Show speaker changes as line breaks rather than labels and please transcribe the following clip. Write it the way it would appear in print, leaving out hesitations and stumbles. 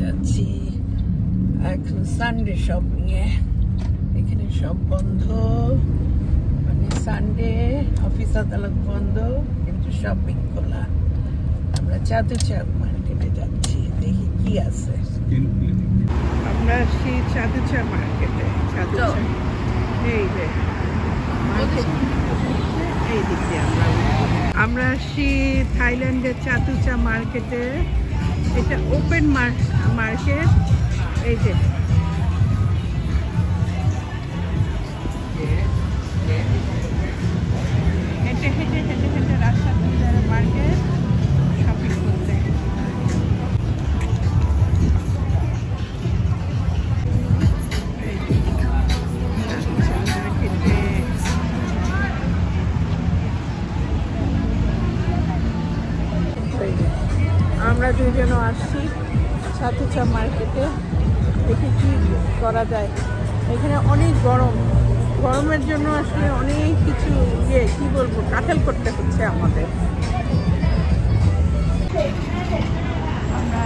যাচ্ছি এখন Sunday shopping এ। এখানে সব বন্ধ, মানে সানডে অফিস আদালত বন্ধ, কিন্তু শপিং খোলা। আমরা চাঁদুচাক মার্কেটে যাচ্ছি, দেখি কি আছে। আমরা সেই চাঁদুচাক মার্কেটে, এই যে এই দিকে আমরা আসছি থাইল্যান্ডের চাতুচা মার্কেটে। এটা ওপেন মার্কেট। এই যে হেঁটে হেঁটে হেঁটে হেঁটে রাস্তা মার্কেট শপিং করতে। আমরা দুজনও আসছি চাতুচা মার্কেটে, দেখি কি করা যায়। এখানে অনেক গরমের জন্য আসলে অনেক কিছু কি বলবো কাটেল করতে হচ্ছে আমাদের। আমরা